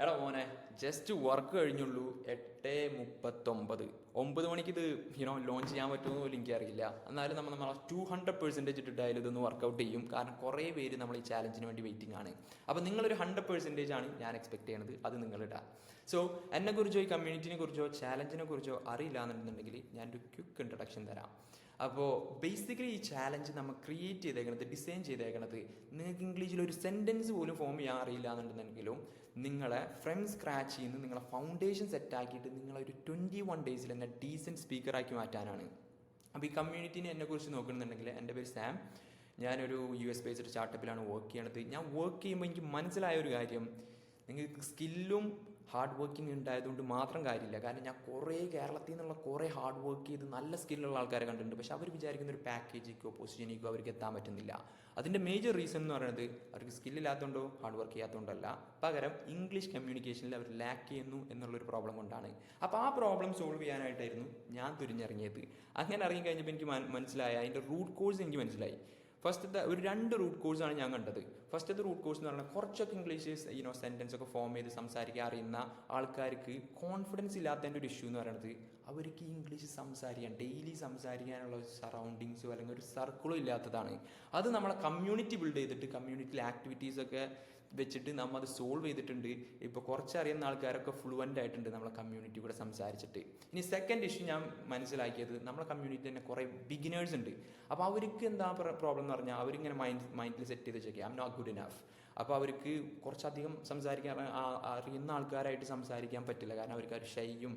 എടാ മോനെ just work കഴിഞ്ഞുള്ളൂ 8:39. 9 മണിക്ക് ഇത് ലോഞ്ച് ചെയ്യാൻ പറ്റുമോ പോലും എനിക്കറിയില്ല. എന്നാലും നമ്മൾ 200% ഇട്ടിട്ടായാലും ഇതൊന്ന് വർക്കൗട്ട് ചെയ്യും. കാരണം കുറേ പേര് നമ്മൾ ഈ ചാലഞ്ചിന് വേണ്ടി വെയിറ്റിംഗ് ആണ്. അപ്പോൾ നിങ്ങളൊരു 100% ആണ് ഞാൻ എക്സ്പെക്ട് ചെയ്യണത്, അത് നിങ്ങളിടാം. സോ എന്നെക്കുറിച്ചോ ഈ കമ്മ്യൂണിറ്റിനെ കുറിച്ചോ ചാലഞ്ചിനെ കുറിച്ചോ അറിയില്ല എന്നുണ്ടെങ്കിൽ ഞാനൊരു ക്വിക്ക് ഇൻട്രഡക്ഷൻ തരാം. അപ്പോൾ ബേസിക്കലി ഈ ചാലഞ്ച് നമ്മൾ ക്രിയേറ്റ് ചെയ്തേക്കണത്, ഡിസൈൻ ചെയ്തേക്കണത്, നിങ്ങൾക്ക് ഇംഗ്ലീഷിൽ ഒരു സെൻറ്റൻസ് പോലും ഫോം ചെയ്യാൻ അറിയില്ല എന്നുണ്ടെങ്കിലും നിങ്ങളെ ഫ്രം സ്ക്രാച്ച് ചെയ്യുന്ന നിങ്ങളെ ഫൗണ്ടേഷൻ സെറ്റാക്കിയിട്ട് നിങ്ങളൊരു 21 ഡേയ്സിൽ തന്നെ ഡീസൻറ്റ് സ്പീക്കറാക്കി മാറ്റാനാണ്. അപ്പോൾ ഈ കമ്മ്യൂണിറ്റിനെ എന്നെക്കുറിച്ച് നോക്കുന്നുണ്ടെങ്കിൽ എൻ്റെ പേര് സാം. ഞാനൊരു US ബേസ്ഡ് സ്റ്റാർട്ടപ്പിലാണ് വർക്ക് ചെയ്യണത്. ഞാൻ വർക്ക് ചെയ്യുമ്പോൾ എനിക്ക് മനസ്സിലായ ഒരു കാര്യം, നിങ്ങൾക്ക് സ്കില്ലും ഹാർഡ് വർക്കിംഗ് ഉണ്ടായതുകൊണ്ട് മാത്രം കാര്യമില്ല. കാരണം ഞാൻ കുറേ കേരളത്തിൽ നിന്നുള്ള കുറേ ഹാർഡ് വർക്ക് ചെയ്ത് നല്ല സ്കില്ലുള്ള ആൾക്കാരെ കണ്ടിട്ടുണ്ട്. പക്ഷെ അവർ വിചാരിക്കുന്ന ഒരു പാക്കേജിക്കോ പൊസിഷനിക്കോ അവർക്ക് എത്താൻ പറ്റുന്നില്ല. അതിൻ്റെ മേജർ റീസൺ എന്ന് പറയുന്നത് അവർക്ക് സ്കില്ലില്ലാത്തതുകൊണ്ടോ ഹാർഡ് വർക്ക് ചെയ്യാത്തതുകൊണ്ടല്ല, പകരം ഇംഗ്ലീഷ് കമ്മ്യൂണിക്കേഷനിൽ അവർ ലാക്ക് ചെയ്യുന്നു എന്നുള്ളൊരു പ്രോബ്ലം കൊണ്ടാണ്. അപ്പോൾ ആ പ്രോബ്ലം സോൾവ് ചെയ്യാനായിട്ടായിരുന്നു ഞാൻ തുരിഞ്ഞിറങ്ങിയത്. അങ്ങനെ ഇറങ്ങി കഴിഞ്ഞപ്പോൾ എനിക്ക് മനസ്സിലായ അതിൻ്റെ റൂട്ട് കോഴ്സ് എനിക്ക് മനസ്സിലായി. ഫസ്റ്റത്തെ ഒരു 2 റൂട്ട് കോഴ്സാണ് ഞാൻ കണ്ടത്. ഫസ്റ്റത്തെ റൂട്ട് കോഴ്സ് എന്ന് പറഞ്ഞാൽ കുറച്ചൊക്കെ ഇംഗ്ലീഷ് സെൻറ്റൻസ് ഒക്കെ ഫോം ചെയ്ത് സംസാരിക്കാൻ അറിയുന്ന ആൾക്കാർക്ക് കോൺഫിഡൻസ് ഇല്ലാത്തതിൻ്റെ ഒരു ഇഷ്യൂ എന്ന് പറയുന്നത് അവർക്ക് ഇംഗ്ലീഷ് സംസാരിക്കാൻ, ഡെയിലി സംസാരിക്കാനുള്ള സറൗണ്ടിങ്സോ അല്ലെങ്കിൽ ഒരു സർക്കിളോ ഇല്ലാത്തതാണ്. അത് നമ്മളെ കമ്മ്യൂണിറ്റി ബിൽഡ് ചെയ്തിട്ട് കമ്മ്യൂണിറ്റിയിൽ ആക്ടിവിറ്റീസൊക്കെ വെച്ചിട്ട് നമ്മൾ അത് സോൾവ് ചെയ്തിട്ടുണ്ട്. ഇപ്പോൾ കുറച്ചറിയുന്ന ആൾക്കാരൊക്കെ ഫ്ലുവൻ്റ് ആയിട്ടുണ്ട് നമ്മളെ കമ്മ്യൂണിറ്റി കൂടെ സംസാരിച്ചിട്ട്. ഇനി സെക്കൻഡ് ഇഷ്യൂ ഞാൻ മനസ്സിലാക്കിയത്, നമ്മളെ കമ്മ്യൂണിറ്റി തന്നെ കുറേ ബിഗിനേഴ്സ് ഉണ്ട്. അപ്പോൾ അവർക്ക് എന്താ പ്രോബ്ലം എന്ന് പറഞ്ഞാൽ അവരിങ്ങനെ മൈൻഡിൽ സെറ്റ് ചെയ്ത് വെച്ചേക്കാം, I'm not good enough. അപ്പോൾ അവർക്ക് കുറച്ചധികം സംസാരിക്കാൻ അറിയുന്ന ആൾക്കാരായിട്ട് സംസാരിക്കാൻ പറ്റില്ല. കാരണം അവർക്ക് ഒരു ഷൈയും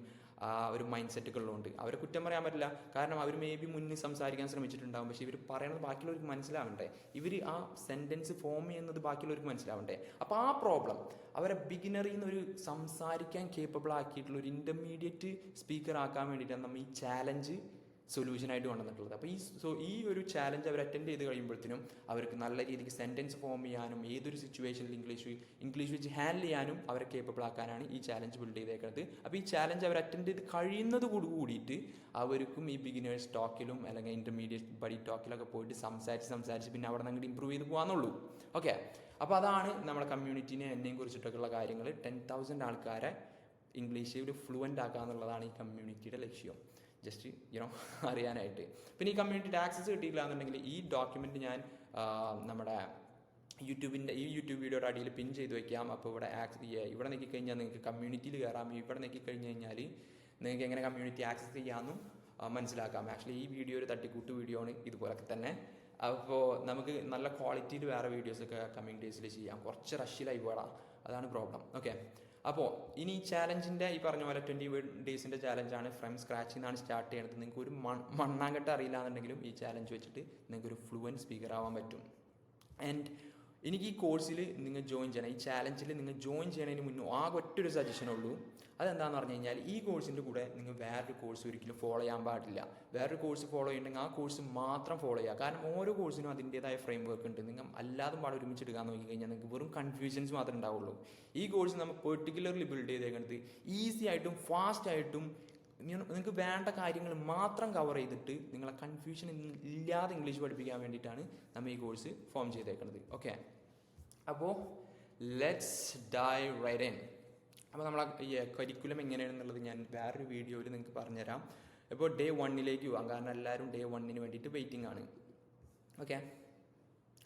ഒരു മൈൻഡ് സെറ്റുകളുണ്ട്. അവരെ കുറ്റം പറയാൻ പറ്റില്ല. കാരണം അവർ മേ ബി മുന്നിൽ സംസാരിക്കാൻ ശ്രമിച്ചിട്ടുണ്ടാകും, പക്ഷേ ഇവർ പറയണത് ബാക്കിയുള്ളവർക്ക് മനസ്സിലാവണ്ടേ, ഇവർ ആ സെൻറ്റൻസ് ഫോം ചെയ്യുന്നത് ബാക്കിയുള്ളവർക്ക് മനസ്സിലാവണ്ടേ. അപ്പോൾ ആ പ്രോബ്ലം അവരെ ബിഗിനറിൽ നിന്ന് ഒരു സംസാരിക്കാൻ കേപ്പബിൾ ആക്കിയിട്ടുള്ള ഒരു ഇൻ്റർമീഡിയറ്റ് സ്പീക്കർ ആക്കാൻ വേണ്ടിയിട്ടാണ് നമ്മൾ ഈ ചാലഞ്ച് സൊല്യൂഷനായിട്ട് കൊണ്ടുവന്നിട്ടുള്ളത്. അപ്പോൾ ഈ ഒരു ചാലഞ്ച് അവർ അറ്റൻഡ് ചെയ്ത് കഴിയുമ്പോഴത്തേനും അവർക്ക് നല്ല രീതിക്ക് സെൻറ്റൻസ് ഫോം ചെയ്യാനും ഏതൊരു സിറ്റുവേഷനിൽ ഇംഗ്ലീഷ് വെച്ച് ഹാൻഡിൽ ചെയ്യാനും അവരെ കേപ്പബിൾ ആക്കാനാണ് ഈ ചാലഞ്ച് ബിൽഡ് ചെയ്തേക്കുന്നത്. അപ്പോൾ ഈ ചാലഞ്ച് അവർ അറ്റൻഡ് ചെയ്ത് കഴിയുന്നത് കൂടിയിട്ട് അവർക്കും ഈ ബിഗിനേഴ്സ് ടോക്കിലും അല്ലെങ്കിൽ ഇൻ്റർമീഡിയറ്റ് ബഡി ടോക്കിലൊക്കെ പോയിട്ട് സംസാരിച്ച് പിന്നെ അവിടെ നിന്ന് അങ്ങോട്ട് ഇമ്പ്രൂവ് ചെയ്ത് പോകാന്നുള്ളൂ. ഓക്കെ, അപ്പോൾ അതാണ് നമ്മുടെ കമ്മ്യൂണിറ്റീനെ എന്നെയും കുറിച്ചിട്ടൊക്കെയുള്ള കാര്യങ്ങൾ. 10,000 ആൾക്കാരെ ഇംഗ്ലീഷിൽ ഫ്ലുവൻ്റ് ആക്കുക എന്നുള്ളതാണ് ഈ കമ്മ്യൂണിറ്റിയുടെ ലക്ഷ്യം. ജസ്റ്റ് അറിയാനായിട്ട്. പിന്നെ ഈ കമ്മ്യൂണിറ്റിയുടെ ആക്സസ് കിട്ടിയില്ല എന്നുണ്ടെങ്കിൽ ഈ ഡോക്യുമെൻറ്റ് ഞാൻ നമ്മുടെ യൂട്യൂബ് വീഡിയോയുടെ അടിയിൽ പിൻ ചെയ്ത് വയ്ക്കാം. അപ്പോൾ ഇവിടെ നോക്കിക്കഴിഞ്ഞാൽ നിങ്ങൾക്ക് കമ്മ്യൂണിറ്റിയിൽ കയറാം. ഇവിടെ നോക്കിക്കഴിഞ്ഞ് കഴിഞ്ഞാൽ നിങ്ങൾക്ക് എങ്ങനെ കമ്മ്യൂണിറ്റി ആക്സസ് ചെയ്യാമെന്നും മനസ്സിലാക്കാം. ആക്ച്വലി ഈ വീഡിയോ ഒരു തട്ടിക്കൂട്ട് വീഡിയോ ആണ്, ഇതുപോലൊക്കെ തന്നെ. അപ്പോൾ നമുക്ക് നല്ല ക്വാളിറ്റിയിൽ വേറെ വീഡിയോസൊക്കെ കമ്മിങ് ഡേയ്സിൽ ചെയ്യാം. കുറച്ച് റഷിലായി പോടാ, അതാണ് പ്രോബ്ലം. ഓക്കെ, അപ്പോൾ ഇനി ഈ ചാലഞ്ചിൻ്റെ ഈ പറഞ്ഞ പോലെ 21 ഡേയ്സിൻ്റെ ചാലഞ്ചാണ്. ഫ്രം സ്ക്രാച്ചിൽ നിന്നാണ് സ്റ്റാർട്ട് ചെയ്യണത്. നിങ്ങൾക്ക് ഒരു മണ്ണാങ്കട്ട അറിയില്ല എന്നുണ്ടെങ്കിലും ഈ ചാലഞ്ച് വെച്ചിട്ട് നിങ്ങൾക്കൊരു ഫ്ലുവൻറ്റ് സ്പീക്കർ ആവാൻ പറ്റും. ആൻഡ് എനിക്ക് ഈ കോഴ്സിൽ നിങ്ങൾ ജോയിൻ ചെയ്യണം, ഈ ചാലഞ്ചിൽ നിങ്ങൾ ജോയിൻ ചെയ്യുന്നതിന് മുന്നേ ആകെ ഒറ്റൊരു സജഷനുള്ളൂ. അതെന്താണെന്ന് പറഞ്ഞു കഴിഞ്ഞാൽ ഈ കോഴ്സിൻ്റെ കൂടെ നിങ്ങൾ വേറൊരു കോഴ്സ് ഒരിക്കലും ഫോളോ ചെയ്യാൻ പാടില്ല. വേറൊരു കോഴ്സ് ഫോളോ ചെയ്യണമെങ്കിൽ ആ കോഴ്സ് മാത്രം ഫോളോ ചെയ്യുക. കാരണം ഓരോ കോഴ്സിനും അതിൻ്റേതായ ഫ്രെയിം വർക്ക് ഉണ്ട്. നിങ്ങൾ അല്ലാതും പാടെ ഒരുമിച്ച് എടുക്കാൻ നോക്കിക്കഴിഞ്ഞാൽ നിങ്ങൾക്ക് വെറും കൺഫ്യൂഷൻസ് മാത്രമേ ഉണ്ടാവുള്ളൂ. ഈ കോഴ്സ് നമ്മൾ പെർട്ടിക്കുലർലി ബിൽഡ് ചെയ്തേക്കുന്നത് ഈസി ആയിട്ടും ഫാസ്റ്റ് ആയിട്ടും നിങ്ങൾക്ക് വേണ്ട കാര്യങ്ങൾ മാത്രം കവർ ചെയ്തിട്ട് നിങ്ങളെ കൺഫ്യൂഷൻ ഇല്ലാതെ ഇംഗ്ലീഷ് പഠിപ്പിക്കാൻ വേണ്ടിയിട്ടാണ് നമ്മൾ ഈ കോഴ്സ് ഫോം ചെയ്തേക്കുന്നത്. ഓക്കെ, അപ്പോൾ ലെറ്റ്സ് ഡൈവ് റൈറ്റ് ഇൻ. അപ്പോൾ നമ്മളെ ഈ കരിക്കുലം എങ്ങനെയാണെന്നുള്ളത് ഞാൻ വേറൊരു വീഡിയോയിൽ നിങ്ങൾക്ക് പറഞ്ഞുതരാം. ഇപ്പോൾ ഡേ 1 പോകാം, കാരണം എല്ലാവരും ഡേ 1 വേണ്ടിയിട്ട് വെയിറ്റിംഗ് ആണ്. ഓക്കെ,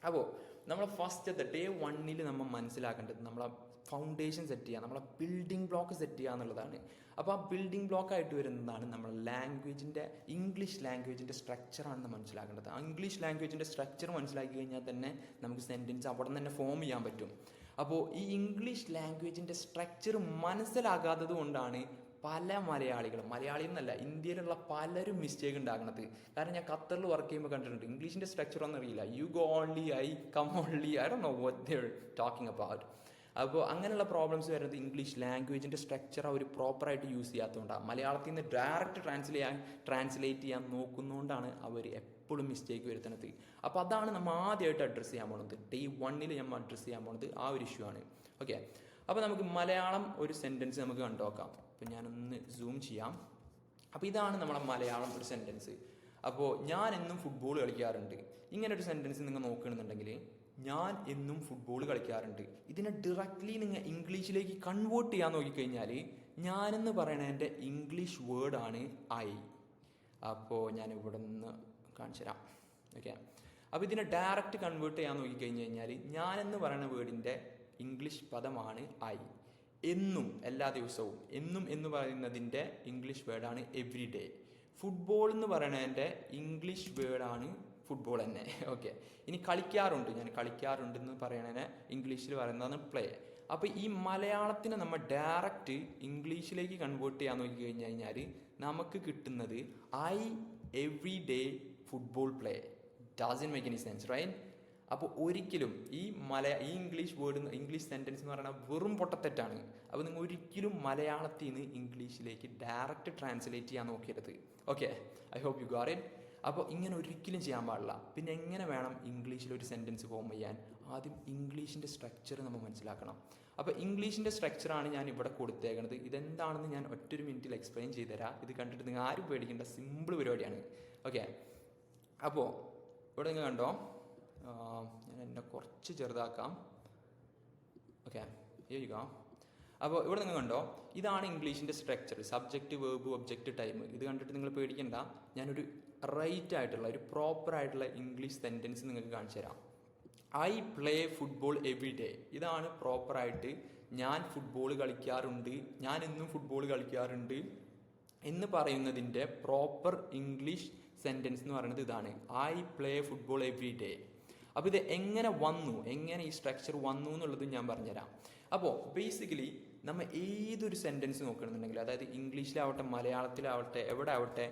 അപ്പോൾ നമ്മൾ ഫസ്റ്റത്തെ ഡേ 1 നമ്മൾ മനസ്സിലാക്കേണ്ടത് നമ്മളെ ഫൗണ്ടേഷൻ സെറ്റ് ചെയ്യുക, നമ്മളെ ബിൽഡിംഗ് ബ്ലോക്ക് സെറ്റ് ചെയ്യുക എന്നുള്ളതാണ്. അപ്പോൾ ആ ബിൽഡിംഗ് ബ്ലോക്കായിട്ട് വരുന്നതാണ് നമ്മുടെ ഇംഗ്ലീഷ് ലാംഗ്വേജിൻ്റെ സ്ട്രക്ചറാണെന്ന് മനസ്സിലാക്കേണ്ടത്. ആ ഇംഗ്ലീഷ് ലാംഗ്വേജിൻ്റെ സ്ട്രക്ചർ മനസ്സിലാക്കി കഴിഞ്ഞാൽ തന്നെ നമുക്ക് സെൻറ്റൻസ് അവിടെ നിന്ന് തന്നെ ഫോം ചെയ്യാൻ പറ്റും. അപ്പോൾ ഈ ഇംഗ്ലീഷ് ലാംഗ്വേജിൻ്റെ സ്ട്രക്ചർ മനസ്സിലാകാത്തത് കൊണ്ടാണ് പല മലയാളി എന്നല്ല ഇന്ത്യയിലുള്ള പലരും മിസ്റ്റേക്ക് ഉണ്ടാക്കുന്നത്. കാരണം ഞാൻ ഖത്തറിൽ വർക്ക് ചെയ്യുമ്പോൾ കണ്ടിട്ടുണ്ട്, ഇംഗ്ലീഷിൻ്റെ സ്ട്രക്ചർ ഒന്നും അറിയില്ല. You go only, I come only, I don't know what they are talking about. അപ്പോൾ അങ്ങനെയുള്ള പ്രോബ്ലംസ് വരുന്നത് ഇംഗ്ലീഷ് ലാംഗ്വേജിൻ്റെ സ്ട്രക്ചർ അവർ പ്രോപ്പറായിട്ട് യൂസ് ചെയ്യാത്തതുകൊണ്ടാണ്. മലയാളത്തിൽ നിന്ന് ഡയറക്റ്റ് ട്രാൻസ്ലേറ്റ് ചെയ്യാൻ നോക്കുന്നതുകൊണ്ടാണ് അവർ എപ്പോഴും മിസ്റ്റേക്ക് വരുത്തുന്നത്. അപ്പോൾ അതാണ് നമ്മൾ ആദ്യമായിട്ട് അഡ്രസ്സ് ചെയ്യാൻ പോകുന്നത്. ഡേ 1 നമ്മൾ അഡ്രസ്സ് ചെയ്യാൻ പോകുന്നത് ആ ഒരു ഇഷ്യൂ ആണ്. ഓക്കെ, അപ്പോൾ നമുക്ക് മലയാളം ഒരു സെൻറ്റൻസ് നമുക്ക് കണ്ടുനോക്കാം. അപ്പോൾ ഞാനൊന്ന് സൂം ചെയ്യാം. അപ്പോൾ ഇതാണ് നമ്മളെ മലയാളം ഒരു സെൻറ്റൻസ്. അപ്പോൾ ഞാൻ എന്നും ഫുട്ബോൾ കളിക്കാറുണ്ട്. ഇങ്ങനെ ഒരു സെൻറ്റൻസ് നിങ്ങൾ നോക്കുകയാണെന്നുണ്ടെങ്കിൽ ഞാൻ എന്നും ഫുട്ബോൾ കളിക്കാറുണ്ട്. ഇതിനെ ഡയറക്റ്റ്ലി നിങ്ങൾ ഇംഗ്ലീഷിലേക്ക് കൺവേർട്ട് ചെയ്യാൻ നോക്കിക്കഴിഞ്ഞാൽ ഞാനെന്ന് പറയണതിൻ്റെ ഇംഗ്ലീഷ് വേർഡാണ് ഐ. അപ്പോൾ ഞാൻ ഇവിടെ നിന്ന് കാണിച്ചു തരാം. ഓക്കെ, അപ്പോൾ ഇതിനെ ഡയറക്റ്റ് കൺവേർട്ട് ചെയ്യാൻ നോക്കിക്കഴിഞ്ഞ് കഴിഞ്ഞാൽ ഞാനെന്ന് പറയുന്ന വേർഡിൻ്റെ ഇംഗ്ലീഷ് പദമാണ് ഐ. എന്നും, എല്ലാ ദിവസവും, എന്നും എന്ന് പറയുന്നതിൻ്റെ ഇംഗ്ലീഷ് വേർഡാണ് എവ്രി ഡേ. ഫുട്ബോൾ എന്ന് പറയുന്നതിൻ്റെ ഇംഗ്ലീഷ് വേർഡാണ് ഫുട്ബോൾ തന്നെ. ഓക്കെ, ഇനി കളിക്കാറുണ്ട്, ഞാൻ കളിക്കാറുണ്ട് എന്ന് പറയണതിനെ ഇംഗ്ലീഷിൽ പറയുന്നതാണ് പ്ലേ. അപ്പോൾ ഈ മലയാളത്തിനെ നമ്മൾ ഡയറക്റ്റ് ഇംഗ്ലീഷിലേക്ക് കൺവേർട്ട് ചെയ്യാൻ നോക്കി കഴിഞ്ഞ് കഴിഞ്ഞാൽ നമുക്ക് കിട്ടുന്നത് I every day football play. Doesn't make any sense, right? അപ്പോൾ ഒരിക്കലും ഈ ഇംഗ്ലീഷ് വേർഡ്, ഇംഗ്ലീഷ് സെൻറ്റൻസ് എന്ന് പറയുന്നത് വെറും പൊട്ടത്തെറ്റാണ്. അപ്പോൾ നിങ്ങൾ ഒരിക്കലും മലയാളത്തിൽ നിന്ന് ഇംഗ്ലീഷിലേക്ക് ഡയറക്റ്റ് ട്രാൻസ്ലേറ്റ് ചെയ്യാൻ നോക്കരുത്. Okay, I hope you got it. അപ്പോൾ ഇങ്ങനെ ഒരിക്കലും ചെയ്യാൻ പാടില്ല. പിന്നെ എങ്ങനെ വേണം ഇംഗ്ലീഷിലൊരു സെൻറ്റൻസ് ഫോം ചെയ്യാൻ? ആദ്യം ഇംഗ്ലീഷിൻ്റെ സ്ട്രക്ചർ നമ്മൾ മനസ്സിലാക്കണം. അപ്പോൾ ഇംഗ്ലീഷിൻ്റെ സ്ട്രക്ചറാണ് ഞാൻ ഇവിടെ കൊടുത്തേക്കുന്നത്. ഇതെന്താണെന്ന് ഞാൻ ഒറ്റൊരു മിനിറ്റിൽ എക്സ്പ്ലെയിൻ ചെയ്തുതരാം. ഇത് കണ്ടിട്ട് നിങ്ങൾ ആരും പേടിക്കേണ്ട, സിമ്പിൾ പരിപാടിയാണ്. ഓക്കെ, അപ്പോൾ ഇവിടെ നിങ്ങൾ കണ്ടോ, ഞാൻ എന്നെ കുറച്ച് ചെറുതാക്കാം. ഓക്കെ, ചെയ്യുക. അപ്പോൾ ഇവിടെ നിങ്ങൾ കണ്ടോ, ഇതാണ് ഇംഗ്ലീഷിൻ്റെ structure. Subject, verb, object, time. ഇത് കണ്ടിട്ട് നിങ്ങൾ പേടിക്കണ്ട. ഞാനൊരു റൈറ്റ് ആയിട്ടുള്ള, ഒരു പ്രോപ്പർ ആയിട്ടുള്ള ഇംഗ്ലീഷ് സെൻറ്റൻസ് നിങ്ങൾക്ക് കാണിച്ചു തരാം. I play football every day. ഇതാണ് പ്രോപ്പറായിട്ട് ഞാൻ ഫുട്ബോൾ കളിക്കാറുണ്ട്, ഞാൻ എന്നും ഫുട്ബോൾ കളിക്കാറുണ്ട് എന്ന് പറയുന്നതിൻ്റെ പ്രോപ്പർ ഇംഗ്ലീഷ് സെൻറ്റൻസ് എന്ന് പറയുന്നത് ഇതാണ്, I play football every day. അപ്പോൾ ഇത് എങ്ങനെ വന്നു, എങ്ങനെ ഈ സ്ട്രക്ചർ വന്നു എന്നുള്ളത് ഞാൻ പറഞ്ഞുതരാം. അപ്പോൾ ബേസിക്കലി നമ്മൾ ഏതൊരു സെൻറ്റൻസ് നോക്കണമെന്നുണ്ടെങ്കിൽ, അതായത് ഇംഗ്ലീഷിലാവട്ടെ മലയാളത്തിലാവട്ടെ എവിടെ ആവട്ടെ,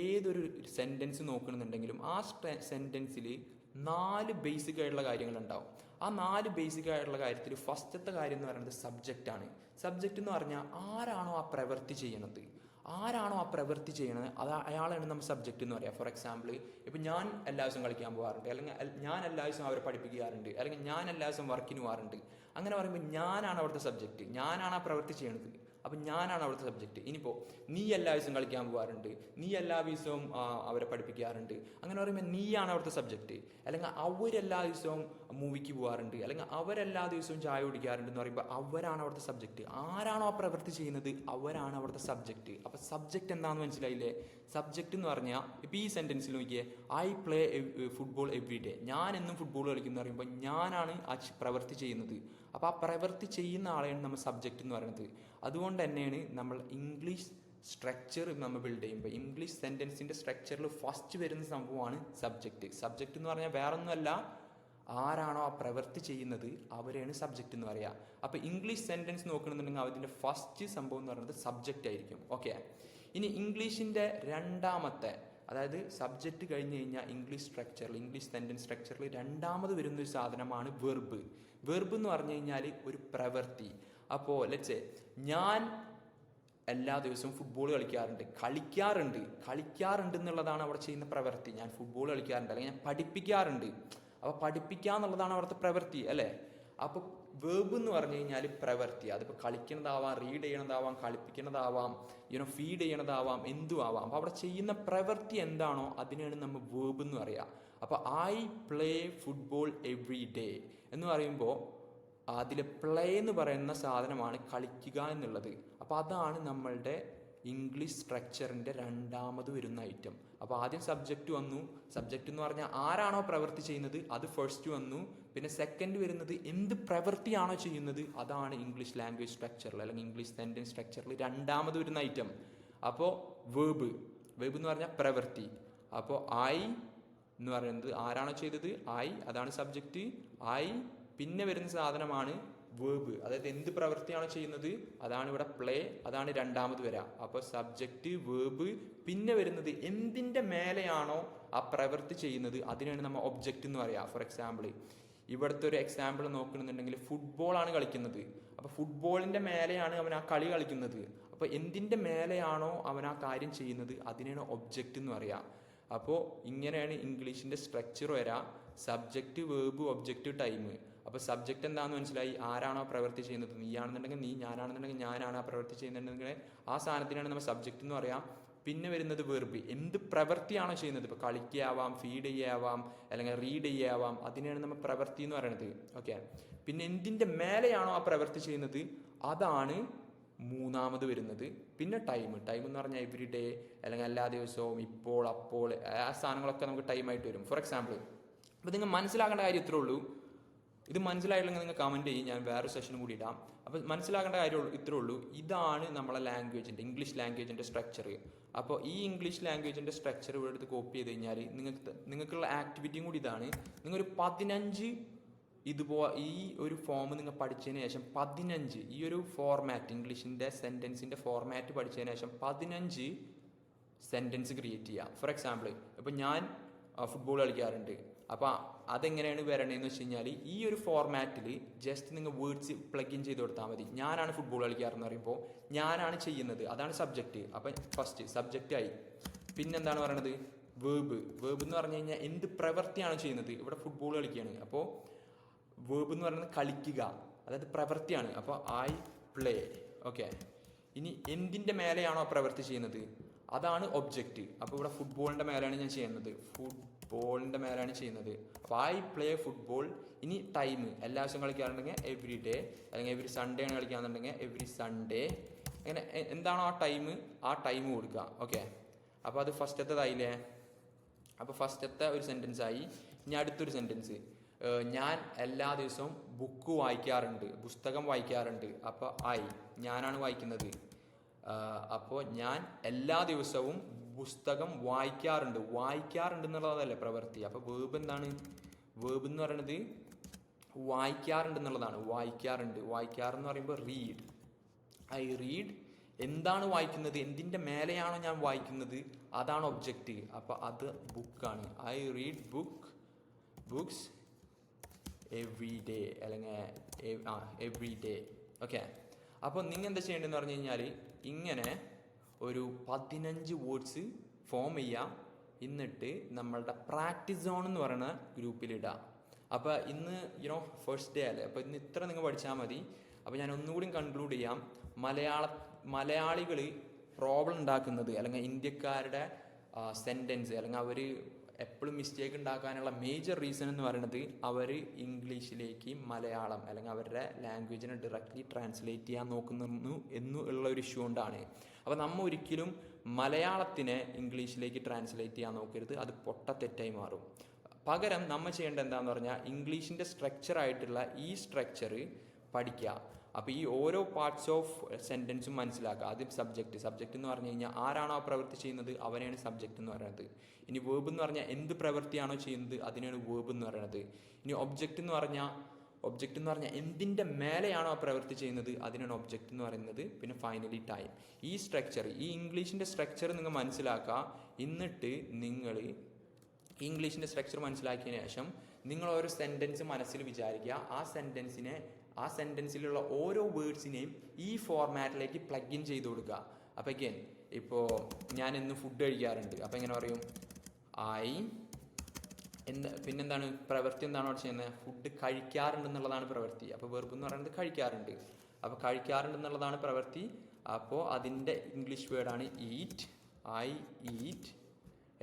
ഏതൊരു സെൻറ്റൻസ് നോക്കണമെന്നുണ്ടെങ്കിലും ആ സെൻറ്റൻസിൽ 4 ബേസിക് ആയിട്ടുള്ള കാര്യങ്ങളുണ്ടാവും. ആ 4 ബേസിക് ആയിട്ടുള്ള കാര്യത്തിൽ ഫസ്റ്റത്തെ കാര്യം എന്ന് പറയുന്നത് സബ്ജക്റ്റാണ്. സബ്ജക്റ്റ് എന്ന് പറഞ്ഞാൽ ആരാണോ ആ പ്രവൃത്തി ചെയ്യണത്, ആരാണോ ആ പ്രവൃത്തി ചെയ്യണത്, അയാളാണ് നമ്മൾ സബ്ജക്റ്റ് എന്ന് പറയുക. ഫോർ എക്സാമ്പിൾ, ഇപ്പം ഞാൻ എല്ലാ ദിവസവും കളിക്കാൻ പോകാറുണ്ട്, അല്ലെങ്കിൽ ഞാൻ എല്ലാ ദിവസവും അവരെ പഠിപ്പിക്കാറുണ്ട്, അല്ലെങ്കിൽ ഞാൻ എല്ലാ ദിവസവും വർക്കിന് പോകാറുണ്ട്. അങ്ങനെ പറയുമ്പോൾ ഞാനാണ് അവിടുത്തെ സബ്ജക്റ്റ്, ഞാനാണ് ആ പ്രവൃത്തി ചെയ്യണത്. അപ്പം ഞാനാണ് അവിടുത്തെ സബ്ജക്റ്റ്. ഇനിയിപ്പോൾ നീ എല്ലാ ദിവസവും കളിക്കാൻ പോകാറുണ്ട്, നീ എല്ലാ ദിവസവും അവരെ പഠിപ്പിക്കാറുണ്ട്, അങ്ങനെ പറയുമ്പോൾ നീയാണ് അവിടുത്തെ സബ്ജക്റ്റ്. അല്ലെങ്കിൽ അവരെല്ലാ ദിവസവും മൂവിക്ക് പോകാറുണ്ട്, അല്ലെങ്കിൽ അവരെല്ലാ ദിവസവും ചായ കുടിക്കാറുണ്ട് എന്ന് പറയുമ്പോൾ അവരാണ് അവിടുത്തെ സബ്ജക്റ്റ്. ആരാണോ ആ പ്രവൃത്തി ചെയ്യുന്നത് അവരാണ് അവിടുത്തെ സബ്ജക്റ്റ്. അപ്പം സബ്ജക്റ്റ് എന്താണെന്ന് മനസ്സിലായില്ലേ? സബ്ജക്റ്റ് എന്ന് പറഞ്ഞാൽ ഇപ്പോൾ ഈ സെൻറ്റൻസിൽ നോക്കിയേ, I play football every day. ഞാൻ എന്നും ഫുട്ബോൾ കളിക്കുന്ന പറയുമ്പോൾ ഞാനാണ് ആ പ്രവൃത്തി ചെയ്യുന്നത്. അപ്പോൾ ആ പ്രവൃത്തി ചെയ്യുന്ന ആളെയാണ് നമ്മൾ സബ്ജക്റ്റ് എന്ന് പറയുന്നത്. അതുകൊണ്ട് തന്നെയാണ് നമ്മൾ ഇംഗ്ലീഷ് സ്ട്രക്ചർ നമ്മൾ ബിൽഡ് ചെയ്യുമ്പോൾ ഇംഗ്ലീഷ് സെൻറ്റൻസിൻ്റെ സ്ട്രക്ചറിൽ ഫസ്റ്റ് വരുന്ന സംഭവമാണ് സബ്ജക്റ്റ്. സബ്ജക്റ്റ് എന്ന് പറഞ്ഞാൽ വേറൊന്നുമല്ല, ആരാണോ ആ പ്രവൃത്തി ചെയ്യുന്നത് അവരെയാണ് സബ്ജക്റ്റ് എന്ന് പറയുക. അപ്പോൾ ഇംഗ്ലീഷ് സെൻറ്റൻസ് നോക്കണമെന്നുണ്ടെങ്കിൽ അതിൻ്റെ ഫസ്റ്റ് സംഭവം എന്ന് പറയുന്നത് സബ്ജക്റ്റ് ആയിരിക്കും. ഓക്കെ, ഇനി ഇംഗ്ലീഷിൻ്റെ രണ്ടാമത്തെ, അതായത് സബ്ജക്റ്റ് കഴിഞ്ഞ് കഴിഞ്ഞാൽ ഇംഗ്ലീഷ് സ്ട്രക്ചറിൽ, ഇംഗ്ലീഷ് സെൻറ്റൻസ് സ്ട്രക്ചറിൽ രണ്ടാമത് വരുന്നൊരു സാധനമാണ് വെർബ്. വെർബ് എന്ന് പറഞ്ഞു കഴിഞ്ഞാൽ ഒരു പ്രവൃത്തി. അപ്പോൾ ലെറ്റ്സ് സേ ഞാൻ എല്ലാ ദിവസവും ഫുട്ബോൾ കളിക്കാറുണ്ട് എന്നുള്ളതാണ് അവിടെ ചെയ്യുന്ന പ്രവൃത്തി. ഞാൻ ഫുട്ബോൾ കളിക്കാറുണ്ട്, അല്ലെങ്കിൽ ഞാൻ പഠിപ്പിക്കാറുണ്ട്. അപ്പോൾ പഠിപ്പിക്കുക എന്നുള്ളതാണ് അവിടുത്തെ പ്രവൃത്തി, അല്ലേ? അപ്പോൾ വേർബ് എന്ന് പറഞ്ഞു കഴിഞ്ഞാൽ പ്രവൃത്തി. അതിപ്പോൾ കളിക്കുന്നതാവാം, റീഡ് ചെയ്യണതാവാം, കളിപ്പിക്കുന്നതാവാം, ഫീഡ് ചെയ്യണതാവാം, എന്തും ആവാം. അപ്പോൾ അവിടെ ചെയ്യുന്ന പ്രവൃത്തി എന്താണോ അതിനെയാണ് നമ്മൾ വേർബ് എന്ന് പറയുക. അപ്പോൾ I play football every day എന്ന് പറയുമ്പോൾ അതിൽ പ്ലേ എന്ന് പറയുന്ന സാധനമാണ് കളിക്കുക എന്നുള്ളത്. അപ്പോൾ അതാണ് നമ്മളുടെ ഇംഗ്ലീഷ് സ്ട്രക്ചറിൻ്റെ രണ്ടാമത് വരുന്ന ഐറ്റം. അപ്പോൾ ആദ്യം സബ്ജക്റ്റ് വന്നു. സബ്ജക്റ്റ് എന്ന് പറഞ്ഞാൽ ആരാണോ പ്രവൃത്തി ചെയ്യുന്നത് അത് ഫസ്റ്റ് വന്നു. പിന്നെ സെക്കൻഡ് വരുന്നത് എന്ത് പ്രവൃത്തിയാണോ ചെയ്യുന്നത് അതാണ് ഇംഗ്ലീഷ് ലാംഗ്വേജ് സ്ട്രക്ചറിൽ, അല്ലെങ്കിൽ ഇംഗ്ലീഷ് സെൻറ്റൻസ് സ്ട്രക്ചറിൽ രണ്ടാമത് വരുന്ന ഐറ്റം. അപ്പോൾ വേർബ് എന്ന് പറഞ്ഞാൽ പ്രവൃത്തി. അപ്പോൾ ഐ എന്ന് പറയുന്നത് ആരാണോ ചെയ്തത്, ഐ, അതാണ് സബ്ജക്റ്റ്. ഐ, പിന്നെ വരുന്ന സാധനമാണ് വേർബ്, അതായത് എന്ത് പ്രവൃത്തിയാണോ ചെയ്യുന്നത് അതാണ് ഇവിടെ പ്ലേ, അതാണ് രണ്ടാമത് വരാം. അപ്പോൾ സബ്ജക്റ്റ്, വേർബ്, പിന്നെ വരുന്നത് എന്തിൻ്റെ മേലെയാണോ ആ പ്രവൃത്തി ചെയ്യുന്നത് അതിനാണ് നമ്മൾ ഒബ്ജക്റ്റ് എന്ന് പറയാം. ഫോർ എക്സാമ്പിൾ, ഇവിടുത്തെ ഒരു എക്സാമ്പിൾ നോക്കണമെന്നുണ്ടെങ്കിൽ ഫുട്ബോളാണ് കളിക്കുന്നത്. അപ്പോൾ ഫുട്ബോളിൻ്റെ മേലെയാണ് അവൻ ആ കളി കളിക്കുന്നത്. അപ്പോൾ എന്തിൻ്റെ മേലെയാണോ അവൻ ആ കാര്യം ചെയ്യുന്നത് അതിനാണ് ഒബ്ജക്റ്റ് എന്ന് പറയാം. അപ്പോൾ ഇങ്ങനെയാണ് ഇംഗ്ലീഷിൻ്റെ സ്ട്രക്ചർ വരാം: സബ്ജക്റ്റ്, വേർബ്, ഒബ്ജക്റ്റ്, ടൈം. അപ്പോൾ സബ്ജക്റ്റ് എന്താണെന്ന് മനസ്സിലായി, ആരാണോ പ്രവൃത്തി ചെയ്യുന്നത്, നീയാണെന്നുണ്ടെങ്കിൽ നീ, ഞാനാണെന്നുണ്ടെങ്കിൽ ഞാനാണ് ആ പ്രവൃത്തി ചെയ്യുന്നുണ്ടെങ്കിൽ ആ സാധനത്തിനാണ് നമ്മൾ സബ്ജക്റ്റ് എന്ന് പറയാം. പിന്നെ വരുന്നത് വെർബ്, എന്ത് പ്രവൃത്തിയാണോ ചെയ്യുന്നത്. ഇപ്പോൾ കളിക്കാവാം, ഫീഡ് ചെയ്യാവാം, അല്ലെങ്കിൽ റീഡ് ചെയ്യാവാം, അതിനെയാണ് നമ്മൾ പ്രവൃത്തി എന്ന് പറയുന്നത്. ഓക്കെ. പിന്നെ എന്തിൻ്റെ മേലെയാണോ ആ പ്രവൃത്തി ചെയ്യുന്നത് അതാണ് മൂന്നാമത് വരുന്നത്. പിന്നെ ടൈം എന്ന് പറഞ്ഞാൽ എവറി ഡേ, അല്ലെങ്കിൽ എല്ലാ ദിവസവും, ഇപ്പോൾ, അപ്പോൾ, ആ സാധനങ്ങളൊക്കെ നമുക്ക് ടൈമായിട്ട് വരും. ഫോർ എക്സാമ്പിൾ, അപ്പോൾ നിങ്ങൾ മനസ്സിലാക്കേണ്ട കാര്യം ഇത്രേ ഉള്ളൂ. ഇത് മനസ്സിലായില്ലെങ്കിൽ നിങ്ങൾ കമൻറ്റ് ചെയ്യും, ഞാൻ വേറെ സെഷനും കൂടി ഇടാം. അപ്പോൾ മനസ്സിലാക്കേണ്ട കാര്യം ഇത്രേ ഉള്ളൂ. ഇതാണ് നമ്മളെ ലാംഗ്വേജിൻ്റെ, ഇംഗ്ലീഷ് ലാംഗ്വേജിൻ്റെ സ്ട്രക്ചർ. അപ്പോൾ ഈ ഇംഗ്ലീഷ് ലാംഗ്വേജിൻ്റെ സ്ട്രക്ചർ ഇവിടെ എടുത്ത് കോപ്പി ചെയ്ത് കഴിഞ്ഞാൽ നിങ്ങൾക്കുള്ള ആക്ടിവിറ്റിയും കൂടി ഇതാണ്. നിങ്ങളൊരു 15 ഈ ഒരു ഫോം നിങ്ങൾ പഠിച്ചതിന് ശേഷം 15 ഈ ഒരു ഫോർമാറ്റ്, ഇംഗ്ലീഷിൻ്റെ സെൻറ്റൻസിൻ്റെ ഫോർമാറ്റ് പഠിച്ചതിന് ശേഷം 15 സെൻറ്റൻസ് ക്രിയേറ്റ് ചെയ്യുക. ഫോർ എക്സാമ്പിൾ, ഇപ്പോൾ ഞാൻ ഫുട്ബോൾ കളിക്കാറുണ്ട്. അപ്പോൾ അതെങ്ങനെയാണ് വരണേന്ന് വെച്ച് കഴിഞ്ഞാൽ ഈ ഒരു ഫോർമാറ്റിൽ ജസ്റ്റ് നിങ്ങൾ വേർഡ്സ് പ്ലഗ് ഇൻ ചെയ്ത് കൊടുത്താൽ മതി. ഞാനാണ് ഫുട്ബോൾ കളിക്കാറെന്ന് പറയുമ്പോൾ ഞാനാണ് ചെയ്യുന്നത്, അതാണ് സബ്ജക്റ്റ്. അപ്പം ഫസ്റ്റ് സബ്ജക്റ്റായി. പിന്നെന്താണ് പറയണത്? വേർബ് എന്ന് പറഞ്ഞു കഴിഞ്ഞാൽ എന്ത് പ്രവൃത്തിയാണ് ചെയ്യുന്നത്. ഇവിടെ ഫുട്ബോൾ കളിക്കുകയാണ്, അപ്പോൾ വേർബ് എന്ന് പറയുന്നത് കളിക്കുക, അതായത് പ്രവൃത്തിയാണ്. അപ്പോൾ ഐ പ്ലേ. ഓക്കെ. ഇനി എന്തിൻ്റെ മേലെയാണോ പ്രവൃത്തി ചെയ്യുന്നത് അതാണ് ഒബ്ജക്റ്റ്. അപ്പോൾ ഇവിടെ ഫുട്ബോളിൻ്റെ മേലെയാണ് ഞാൻ ചെയ്യുന്നത്, ഫുട്ബോളിൻ്റെ മേലെയാണ് ചെയ്യുന്നത്. അപ്പോൾ ഐ പ്ലേ ഫുട്ബോൾ. ഇനി ടൈം, എല്ലാ ദിവസവും കളിക്കാറുണ്ടെങ്കിൽ എവറി ഡേ, അല്ലെങ്കിൽ എവറി സൺഡേ ആണ് കളിക്കാറുണ്ടെങ്കിൽ എവറി സൺഡേ. അങ്ങനെ എന്താണോ ആ ടൈം കൊടുക്കുക. ഓക്കെ. അപ്പോൾ അത് ഫസ്റ്റത്തേതായില്ലേ. അപ്പോൾ ഫസ്റ്റത്തെ ഒരു സെൻറ്റൻസ് ആയി. ഇനി അടുത്തൊരു സെൻറ്റൻസ്, ഞാൻ എല്ലാ ദിവസവും ബുക്ക് വായിക്കാറുണ്ട്, പുസ്തകം വായിക്കാറുണ്ട്. അപ്പോൾ ഞാനാണ് വായിക്കുന്നത്. അപ്പോൾ ഞാൻ എല്ലാ ദിവസവും പുസ്തകം വായിക്കാറുണ്ട് എന്നുള്ളതല്ലേ പ്രവൃത്തി. അപ്പോൾ വേർബ് എന്താണ്? വേർബ് എന്ന് പറയുന്നത് വായിക്കാറുണ്ട് എന്നുള്ളതാണ്. വായിക്കാറെന്ന് പറയുമ്പോൾ റീഡ്. I read. എന്താണ് വായിക്കുന്നത്, എന്തിൻ്റെ മേലെയാണോ ഞാൻ വായിക്കുന്നത് അതാണ് ഒബ്ജക്റ്റ്. അപ്പോൾ അത് ബുക്കാണ്. I read books every day, അല്ലെങ്കിൽ എവറി ഡേ. ഓക്കെ. അപ്പോൾ നിങ്ങൾ എന്താ ചെയ്യേണ്ടതെന്ന് പറഞ്ഞു കഴിഞ്ഞാൽ ഇങ്ങനെ ഒരു 15 വേർഡ്സ് ഫോം ചെയ്യാം. എന്നിട്ട് നമ്മളുടെ പ്രാക്ടീസ് സോൺ എന്ന് പറയുന്ന ഗ്രൂപ്പിലിടാം. അപ്പോൾ ഇന്ന് ഫസ്റ്റ് ഡേ അല്ലേ, അപ്പോൾ ഇന്ന് ഇത്ര നിങ്ങൾ പഠിച്ചാൽ മതി. അപ്പോൾ ഞാൻ ഒന്നുകൂടി കൺക്ലൂഡ് ചെയ്യാം. മലയാളികൾ പ്രോബ്ലം ഉണ്ടാക്കുന്നത്, അല്ലെങ്കിൽ ഇന്ത്യക്കാരുടെ സെൻറ്റൻസ്, അല്ലെങ്കിൽ അവർ എപ്പോഴും മിസ്റ്റേക്ക് ഉണ്ടാക്കാനുള്ള മേജർ റീസൺ എന്ന് പറയുന്നത് അവർ ഇംഗ്ലീഷിലേക്ക് മലയാളം, അല്ലെങ്കിൽ അവരുടെ ലാംഗ്വേജിനെ ഡയറക്റ്റ്ലി ട്രാൻസ്ലേറ്റ് ചെയ്യാൻ നോക്കുന്നു എന്നുള്ള ഒരു ഇഷ്യൂ കൊണ്ടാണ്. അപ്പോൾ നമ്മൾ ഒരിക്കലും മലയാളത്തിനെ ഇംഗ്ലീഷിലേക്ക് ട്രാൻസ്ലേറ്റ് ചെയ്യാൻ നോക്കരുത്, അത് തെറ്റായി മാറും. പകരം നമ്മൾ ചെയ്യേണ്ടത് എന്താണെന്ന് പറഞ്ഞാൽ ഇംഗ്ലീഷിൻ്റെ സ്ട്രക്ചറായിട്ടുള്ള ഈ സ്ട്രക്ചർ പഠിക്കുക. അപ്പോൾ ഈ ഓരോ പാർട്സ് ഓഫ് സെൻറ്റൻസും മനസ്സിലാക്കുക. ആദ്യം സബ്ജക്റ്റ് എന്ന് പറഞ്ഞു കഴിഞ്ഞാൽ ആരാണോ ആ പ്രവൃത്തി ചെയ്യുന്നത് അവനെയാണ് സബ്ജക്റ്റ് എന്ന് പറയുന്നത്. ഇനി വേർബ് എന്ന് പറഞ്ഞാൽ എന്ത് പ്രവൃത്തിയാണോ ചെയ്യുന്നത് അതിനാണ് വേർബ് എന്ന് പറയുന്നത്. ഇനി ഒബ്ജക്റ്റ് എന്ന് പറഞ്ഞാൽ എന്തിൻ്റെ മേലെയാണോ ആ പ്രവൃത്തി ചെയ്യുന്നത് അതിനാണ് ഒബ്ജക്റ്റ് എന്ന് പറയുന്നത്. പിന്നെ ഫൈനലി ടൈം. ഈ സ്ട്രക്ചർ, ഈ ഇംഗ്ലീഷിൻ്റെ സ്ട്രക്ചർ നിങ്ങൾ മനസ്സിലാക്കുക. എന്നിട്ട് നിങ്ങൾ ഇംഗ്ലീഷിൻ്റെ സ്ട്രക്ചർ മനസ്സിലാക്കിയതിന് ശേഷം നിങ്ങൾ ഓരോ സെൻറ്റൻസ് മനസ്സിൽ വിചാരിക്കുക. ആ സെൻറ്റൻസിലുള്ള ഓരോ വേർഡ്സിനെയും ഈ ഫോർമാറ്റിലേക്ക് പ്ലഗ് ഇൻ ചെയ്ത് കൊടുക്കുക. അപ്പോൾ അഗൈൻ ഇപ്പോൾ ഞാൻ എന്നും ഫുഡ് കഴിക്കാറുണ്ട്. അപ്പോൾ എങ്ങനെ പറയും? പിന്നെന്താണ് പ്രവൃത്തി? എന്താണോ ചെയ്യുന്നത്? ഫുഡ് കഴിക്കാറുണ്ട് എന്നുള്ളതാണ് പ്രവൃത്തി. അപ്പോൾ വെർബ് എന്ന് പറയുന്നത് കഴിക്കാറുണ്ട്. അപ്പോൾ കഴിക്കാറുണ്ട് എന്നുള്ളതാണ് പ്രവൃത്തി. അപ്പോൾ അതിൻ്റെ ഇംഗ്ലീഷ് വേർഡാണ് ഈറ്റ്. I eat.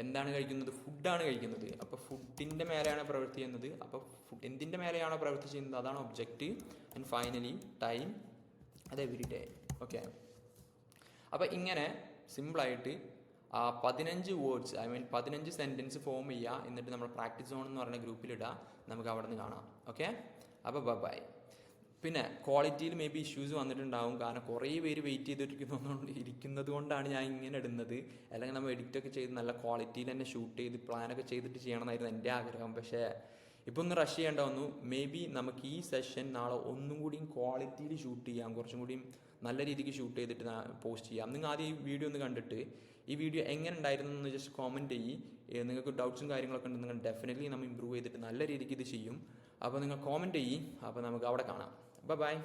എന്താണ് കഴിക്കുന്നത്? ഫുഡാണ് കഴിക്കുന്നത്. അപ്പോൾ ഫുഡിൻ്റെ മേലെയാണ് പ്രവൃത്തി ചെയ്യുന്നത്. അപ്പോൾ എന്തിൻ്റെ മേലെയാണോ പ്രവൃത്തി ചെയ്യുന്നത് അതാണ് ഒബ്ജക്റ്റ്. ആൻഡ് ഫൈനലി ടൈം, അത് എവരി ഡേ. ഓക്കെ. അപ്പോൾ ഇങ്ങനെ സിമ്പിളായിട്ട് 15 വേർഡ്സ്, 15 സെൻറ്റൻസ് ഫോം ചെയ്യുക. എന്നിട്ട് നമ്മൾ പ്രാക്ടീസ് സോൺ എന്ന് പറയുന്ന ഗ്രൂപ്പിലിടുക. നമുക്ക് അവിടെ നിന്ന് കാണാം. ഓക്കെ. അപ്പോൾ ബൈ. പിന്നെ ക്വാളിറ്റിയിൽ മേ ബി ഇഷ്യൂസ് വന്നിട്ടുണ്ടാവും. കാരണം കുറേ പേര് വെയിറ്റ് ചെയ്തിരിക്കുന്നത് കൊണ്ടാണ് ഞാൻ ഇങ്ങനെ ഇടുന്നത്. അല്ലെങ്കിൽ നമ്മൾ എഡിറ്റൊക്കെ ചെയ്ത് നല്ല ക്വാളിറ്റിയിൽ തന്നെ ഷൂട്ട് ചെയ്ത് പ്ലാനൊക്കെ ചെയ്തിട്ട് ചെയ്യണമെന്നായിരുന്നു എൻ്റെ ആഗ്രഹം. പക്ഷേ ഇപ്പോൾ ഒന്ന് റഷ് ചെയ്യേണ്ട വന്നു. മേ ബി നമുക്ക് ഈ സെഷൻ നാളെ ഒന്നും കൂടിയും ക്വാളിറ്റിയിൽ ഷൂട്ട് ചെയ്യാം, കുറച്ചും കൂടിയും നല്ല രീതിക്ക് ഷൂട്ട് ചെയ്തിട്ട് പോസ്റ്റ് ചെയ്യാം. നിങ്ങൾ ആദ്യം ഈ വീഡിയോ ഒന്ന് കണ്ടിട്ട് ഈ വീഡിയോ എങ്ങനെ ഉണ്ടായിരുന്നു എന്ന് ജസ്റ്റ് കോമെൻറ്റ് ചെയ്യും. നിങ്ങൾക്ക് ഡൗട്ട്സും കാര്യങ്ങളൊക്കെ ഉണ്ടെങ്കിൽ ഡെഫിനറ്റ്ലി നമ്മൾ ഇമ്പ്രൂവ് ചെയ്തിട്ട് നല്ല രീതിക്ക് ഇത് ചെയ്യും. അപ്പോൾ നിങ്ങൾ കോമെൻറ്റ് ചെയ്യും. അപ്പോൾ നമുക്ക് അവിടെ കാണാം. Bye bye.